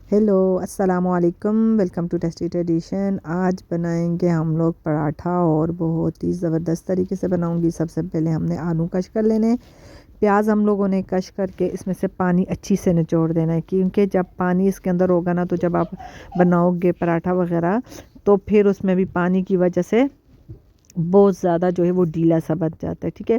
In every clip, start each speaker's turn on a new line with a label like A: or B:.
A: Hello अस्सलामु अलैकुम, welcome to tasty tradition. आज बनाएंगे हम लोग पराठा और बहुत ही ज़बरदस्त तरीके से बनाऊंगी। सबसे पहले हमने आलू कश कर लेने। प्याज हम लोगों ने कश करके इसमें से पानी अच्छी से निचोड़ देना है, क्योंकि जब पानी इसके अंदर होगा ना, तो जब आप बनाओगे पराठा वगैरह तो फिर उसमें भी पानी की वजह से बहुत ज़्यादा जो है वो ढीला सा बन जाता है। ठीक है,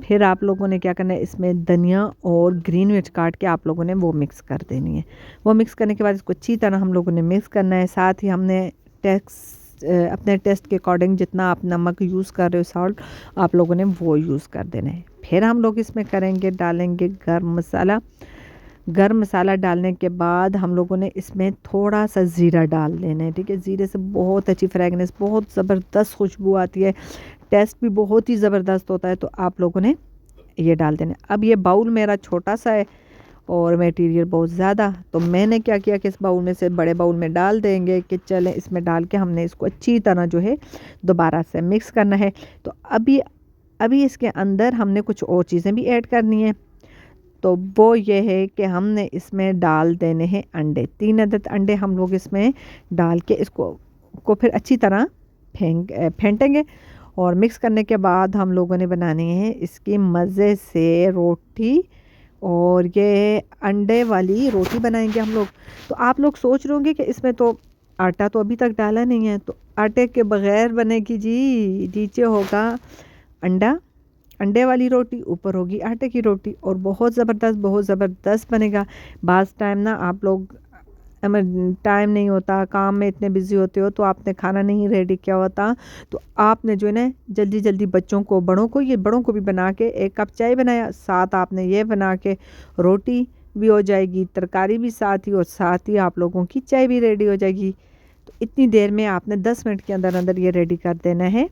A: फिर आप लोगों ने क्या करना है, इसमें धनिया और ग्रीन मिर्च काट के आप लोगों ने वो मिक्स कर देनी है। वो मिक्स करने के बाद इसको अच्छी तरह हम लोगों ने मिक्स करना है। साथ ही हमने अपने टेस्ट के अकॉर्डिंग जितना आप नमक यूज़ कर रहे हो, सॉल्ट, आप लोगों ने वो यूज़ कर देना है। फिर हम लोग इसमें डालेंगे गर्म मसाला। गर्म मसाला डालने के बाद हम लोगों ने इसमें थोड़ा सा ज़ीरा डाल देना है। ठीक है, ज़ीरे से बहुत अच्छी फ्रेगनेंस, बहुत ज़बरदस्त खुशबू आती है, टेस्ट भी बहुत ही ज़बरदस्त होता है। तो आप लोगों ने ये डाल देना है। अब ये बाउल मेरा छोटा सा है और मटेरियल बहुत ज़्यादा, तो मैंने क्या किया कि इस बाउल में से बड़े बाउल में डाल देंगे कि चलें इसमें डाल के हमने इसको अच्छी तरह जो है दोबारा से मिक्स करना है। तो अभी इसके अंदर हमने कुछ और चीज़ें भी ऐड करनी है। तो वो ये है कि हमने इसमें डाल देने हैं अंडे। 3 अदद अंडे हम लोग इसमें डाल के इसको फिर अच्छी तरह फेंटेंगे। और मिक्स करने के बाद हम लोगों ने बनानी है इसकी मज़े से रोटी, और ये अंडे वाली रोटी बनाएंगे हम लोग। तो आप लोग सोच रहे होंगे कि इसमें तो आटा तो अभी तक डाला नहीं है, तो आटे के बगैर बनेगी जी। नीचे होगा अंडा, अंडे वाली रोटी, ऊपर होगी आटे की रोटी, और बहुत ज़बरदस्त बनेगा। बाज़ टाइम ना आप लोग टाइम नहीं होता, काम में इतने बिज़ी होते हो, तो आपने खाना नहीं रेडी किया होता, तो आपने जो है ना जल्दी जल्दी बच्चों को, बड़ों को भी बना के 1 कप चाय बनाया, साथ आपने ये बना के रोटी भी हो जाएगी, तरकारी भी साथ ही, और साथ ही आप लोगों की चाय भी रेडी हो जाएगी। तो इतनी देर में आपने 10 मिनट के अंदर अंदर ये रेडी कर देना है।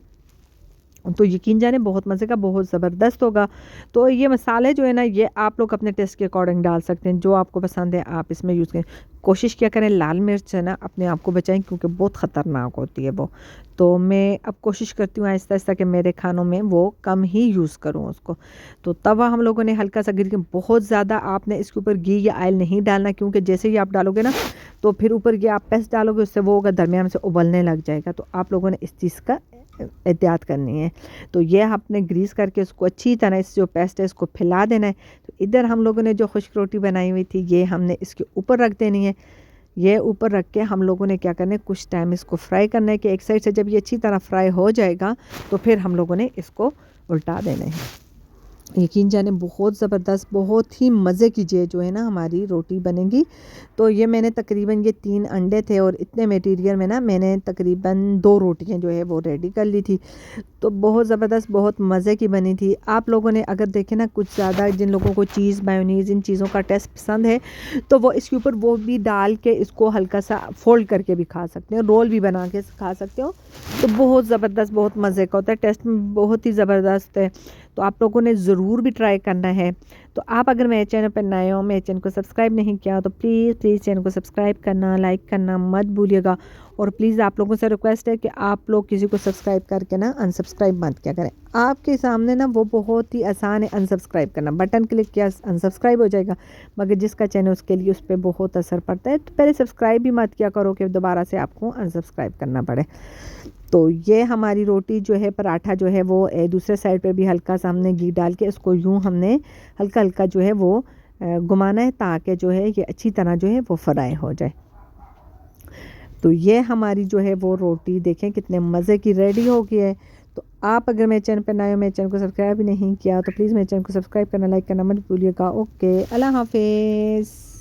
A: तो यकीन जाने बहुत मज़े का, बहुत ज़बरदस्त होगा। तो ये मसाले जो है ना, ये आप लोग अपने टेस्ट के अकॉर्डिंग डाल सकते हैं, जो आपको पसंद है आप इसमें यूज़ करें। कोशिश किया करें लाल मिर्च है ना अपने आप को बचाएं, क्योंकि बहुत ख़तरनाक होती है वो। तो मैं अब कोशिश करती हूँ आहिस्ता आहिस्ता कि मेरे खानों में वो कम ही यूज़ करूँ उसको। तो तवा हम लोगों ने हल्का सा गिर के, बहुत ज़्यादा आपने इसके ऊपर घी या ऑयल नहीं डालना, क्योंकि जैसे ही आप डालोगे ना, तो फिर ऊपर ये आप पेस्ट डालोगे, उससे वो होगा दरमियान से उबलने लग जाएगा। तो आप लोगों ने इस चीज़ का एहतियात करनी है। तो ये आपने ग्रीस करके उसको अच्छी तरह इस जो पेस्ट है इसको फैला देना है। तो इधर हम लोगों ने जो खुश्क रोटी बनाई हुई थी, ये हमने इसके ऊपर रख देनी है। ये ऊपर रख के हम लोगों ने क्या करना है, कुछ टाइम इसको फ्राई करना है, कि एक साइड से जब ये अच्छी तरह फ्राई हो जाएगा, तो फिर हम लोगों ने इसको उल्टा देना है। यकीन जाने बहुत ज़बरदस्त, बहुत ही मज़े की जो है ना हमारी रोटी बनेगी। तो ये मैंने तकरीबन ये 3 अंडे थे और इतने मटेरियल में ना मैंने तकरीबन 2 रोटियां जो है वो रेडी कर ली थी। तो बहुत ज़बरदस्त, बहुत मज़े की बनी थी। आप लोगों ने अगर देखें ना, कुछ ज़्यादा जिन लोगों को चीज़, मायोनीज़, इन चीज़ों का टेस्ट पसंद है, तो वो इसके ऊपर वो भी डाल के इसको हल्का सा फ़ोल्ड करके भी खा सकते हैं, रोल भी बना के खा सकते हो। तो बहुत ज़बरदस्त, बहुत मज़े का होता है, टेस्ट में बहुत ही ज़बरदस्त है। तो आप लोगों ने ज़रूर भी ट्राई करना है। तो आप अगर मेरे चैनल पर नए हो, मेरे चैनल को सब्सक्राइब नहीं किया, तो प्लीज़ प्लीज़ चैनल को सब्सक्राइब करना, लाइक करना मत भूलिएगा। और प्लीज़ आप लोगों से रिक्वेस्ट है कि आप लोग किसी को सब्सक्राइब करके ना अनसब्सक्राइब मत किया करें। आपके सामने ना वो बहुत ही आसान है अनसब्सक्राइब करना, बटन क्लिक किया अनसब्सक्राइब हो जाएगा। मगर जिसका चैनल उसके लिए उस पर बहुत असर पड़ता है। तो पहले सब्सक्राइब भी मत किया करो कि दोबारा से आपको अनसब्सक्राइब करना पड़े। तो ये हमारी रोटी जो है, पराठा जो है वो दूसरे साइड पे भी हल्का सा हमने घी डाल के इसको यूँ हमने हल्का हल्का जो है वो घुमाना है, ताकि जो है ये अच्छी तरह जो है वो फ्राई हो जाए। तो ये हमारी जो है वो रोटी देखें कितने मज़े की रेडी हो गई है। तो आप अगर मेरे चैनल पर नए हो, मेरे चैनल को सब्सक्राइब नहीं किया, तो प्लीज़ मेरे चैनल को सब्सक्राइब करना, लाइक करना मत भूलिएगा। ओके, अल्लाह हाफिज़।